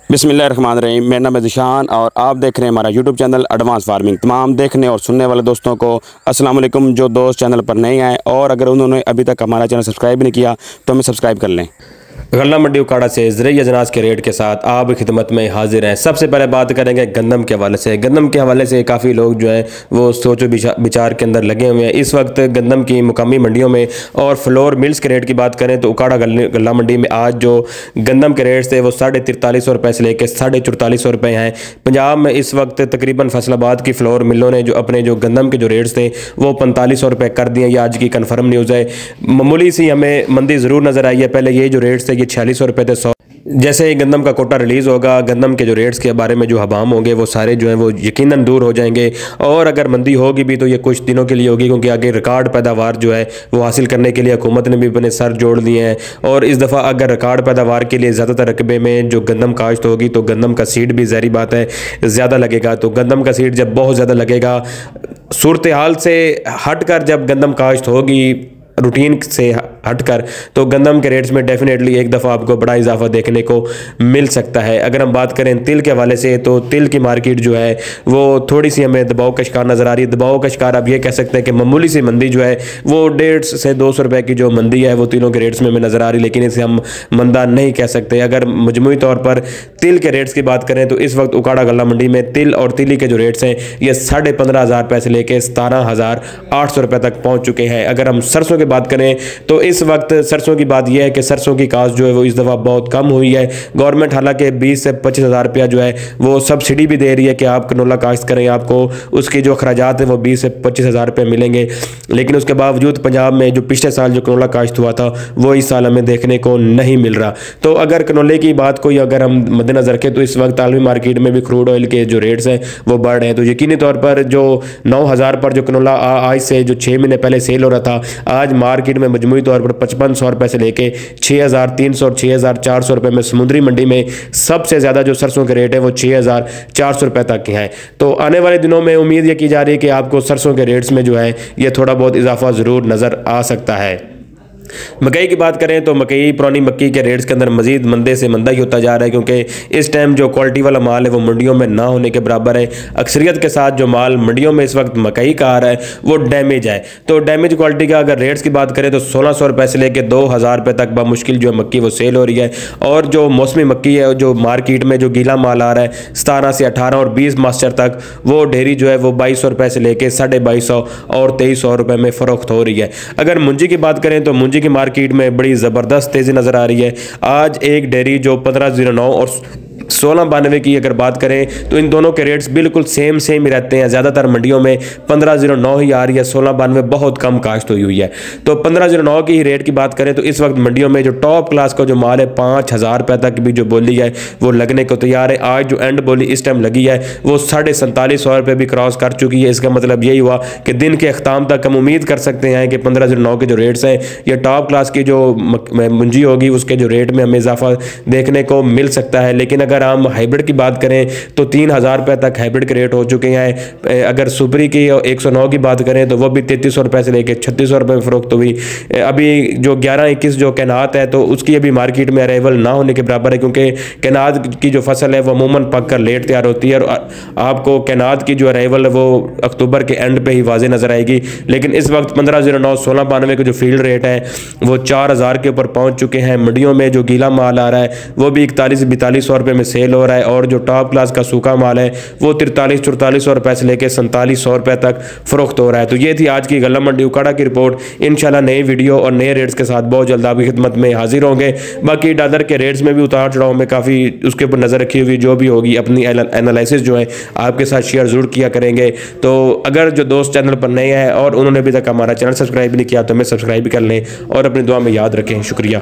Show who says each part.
Speaker 1: बिस्मिल्लाहिर्रहमानिर्रहीम। मेरा नाम है ज़िशान और आप देख रहे हैं हमारा यूट्यूब चैनल एडवांस फार्मिंग। तमाम देखने और सुनने वाले दोस्तों को अस्सलाम वालेकुम। जो दोस्त चैनल पर नए आए और अगर उन्होंने अभी तक हमारा चैनल सब्सक्राइब नहीं किया तो हमें सब्सक्राइब कर लें।
Speaker 2: गल्ला मंडी उकाड़ा से ज़रिए अजनास के रेट के साथ आप खिदमत में हाजिर हैं। सबसे पहले बात करेंगे गंदम के हवाले से। गंदम के हवाले से काफ़ी लोग जो हैं वो सोचो विचार के अंदर लगे हुए हैं। इस वक्त गंदम की मुकामी मंडियों में और फ्लोर मिल्स के रेट की बात करें तो उकाड़ा गल्ला मंडी में आज जो गंदम के रेट थे वो 4350 रुपये से लेकर 4450 रुपये हैं। पंजाब में इस वक्त तकरीबन फैसलाबाद की फ्लोर मिलों ने जो अपने जो गंदम के जो रेट्स थे वो 4500 रुपये कर दिए। ये आज की कन्फर्म न्यूज़ है। मामूली सी हमें मंदी ज़रूर नज़र आई है। पहले ये जो रेट्स थे ये 4600 रुपये थे। जैसे ही गंदम का कोटा रिलीज़ होगा, गंदम के जो रेट्स के बारे में जो हबाम होंगे वो सारे जो हैं वो यकीनन दूर हो जाएंगे। और अगर मंदी होगी भी तो ये कुछ दिनों के लिए होगी, क्योंकि आगे रिकॉर्ड पैदावार जो है वो हासिल करने के लिए हुकूमत ने भी अपने सर जोड़ दिए हैं। और इस दफ़ा अगर रिकॉर्ड पैदावार के लिए ज़्यादातर रकबे में जो गंदम काश्त होगी तो गंदम का सीड भी ज़ाहिर बात है ज़्यादा लगेगा। तो गंदम का सीड जब बहुत ज़्यादा लगेगा, सूरत हाल से हट कर जब गंदम काश्त होगी रूटीन से हटकर, तो गंदम के रेट्स में डेफिनेटली एक दफ़ा आपको बड़ा इजाफा देखने को मिल सकता है। अगर हम बात करें तिल के हवाले से तो तिल की मार्केट जो है वो थोड़ी सी हमें दबाव का शिकार नज़र आ रही है। दबाव का शिकार आप ये कह सकते हैं कि मामूली सी मंदी जो है वो 150 से 200 रुपये की जो मंदी है वो तिलों के रेट्स में हमें नज़र आ रही है, लेकिन इसे हम मंदा नहीं कह सकते। अगर मजमूई तौर पर तिल के रेट्स की बात करें तो इस वक्त उकाड़ा गल्ला मंडी में तिल और तिली के जो रेट्स हैं ये 15,500 रुपये से लेकर 17,800 रुपये तक पहुँच चुके हैं। अगर हम सरसों की बात करें तो इस वक्त सरसों की बात यह है कि सरसों की काश्त जो है वो इस दफ़ा बहुत कम हुई है। गवर्नमेंट हालांकि 20 से 25,000 रुपया जो है वो सब्सिडी भी दे रही है कि आप कनोला काश्त करें, आपको उसकी जो अखराजात है वो 20 से 25,000 रुपये मिलेंगे। लेकिन उसके बावजूद पंजाब में जो पिछले साल जो कनोला काश्त हुआ था वो इस साल हमें देखने को नहीं मिल रहा। तो अगर कनोले की बात को अगर हम मद्देनजर रखें तो इस वक्त आलमी मार्केट में भी क्रूड ऑयल के जो रेट्स हैं वो बढ़ रहे हैं। तो यकीनी तौर पर जो 9,000 पर जो कनोला आज से जो 6 महीने पहले सेल हो रहा था, आज मार्केट में मजमूई तौर पर 5500 रुपये से लेके 6,300 और 6,400 रुपये में समुद्री मंडी में सबसे ज़्यादा जो सरसों के रेट है वो 6,400 रुपये तक के हैं। तो आने वाले दिनों में उम्मीद ये की जा रही है कि आपको सरसों के रेट्स में जो है ये थोड़ा बहुत इजाफा ज़रूर नज़र आ सकता है। मकई की बात करें तो मकई पुरानी मक्की के रेट्स के अंदर मजीद मंदे से मंदा ही होता जा रहा है, क्योंकि इस टाइम जो क्वालिटी वाला माल है वो मंडियों में ना होने के बराबर है। अक्सरियत के साथ जो माल मंडियों में इस वक्त मकई का आ रहा है वो डैमेज है। तो डैमेज क्वालिटी का अगर रेट्स की बात करें तो 1,600 रुपये से लेकर 2,000 रुपये तक बामुश्किल जो मक्की वो सेल हो रही है। और जो मौसमी मक्की है जो मार्केट में जो गीला माल आ रहा है 17 से 18 और 20 मास्टर तक, वो ढेरी जो है वो 2200 रुपये से लेकर 2250 और 2300 रुपये में फ़रोख्त हो रही है। अगर मुंजी की बात करें तो मुंजी की मार्केट में बड़ी ज़बरदस्त तेज़ी नज़र आ रही है। आज एक डेयरी जो 1509 और 1692 की अगर बात करें तो इन दोनों के रेट्स बिल्कुल सेम ही रहते हैं। ज़्यादातर मंडियों में 1509 ही आ रही है, 1692 बहुत कम काश्त हुई है। तो 1509 की ही रेट की बात करें तो इस वक्त मंडियों में जो टॉप क्लास का जो माल है 5,000 रुपये तक भी जो बोली है वो लगने को तैयार है। आज जो एंड बोली इस टाइम लगी है वो 4750 रुपये भी क्रॉस कर चुकी है। इसका मतलब यही हुआ कि दिन के अख्ताम तक हम उम्मीद कर सकते हैं कि 1509 के जो रेट्स हैं ये टॉप क्लास की जो मुंजी होगी उसके जो रेट में हमें इजाफा देखने को मिल सकता है। लेकिन अगर हम हाइब्रिड की बात करें तो 3,000 रुपये तक हाइब्रिड के रेट हो चुके हैं। अगर सुपरी की 109 की बात करें तो वो भी 3300 रुपये से लेकर 3600 रुपये में फ़रोख्त हुई। अभी जो 11-21 जो कैनात है तो उसकी अभी मार्केट में अरेवल ना होने के बराबर है, क्योंकि कैनात की जो फसल है वो अमूमन पक कर लेट तैयार होती है और आपको कैनात की जो अरेवल है वो अक्टूबर के एंड पे ही वाजे नज़र आएगी। लेकिन इस वक्त 1509 1692 के जो फील्ड रेट है वो 4,000 के ऊपर पहुँच चुके हैं। मंडियों में जो गीला माल आ रहा है वो भी 41-4200 रुपये में सेल हो रहा है और जो टॉप क्लास का सूखा माल है वो 43-4400 रुपये से लेकर 4700 रुपये तक फ़रोख्त हो रहा है। तो ये थी आज की गल्ला मंडी उकाड़ा की रिपोर्ट। इंशाल्लाह नई वीडियो और नए रेट्स के साथ बहुत जल्द आपकी खिदमत में हाजिर होंगे। बाकी डॉलर के रेट्स में भी उतार चढ़ाव में काफ़ी उसके ऊपर नज़र रखी हुई जो भी होगी अपनी एनालिसिस जो है आपके साथ शेयर ज़रूर किया करेंगे। तो अगर जो दोस्त चैनल पर नए हैं और उन्होंने अभी तक हमारा चैनल सब्सक्राइब नहीं किया तो हमें सब्सक्राइब कर लें और अपनी दुआ में याद रखें। शुक्रिया।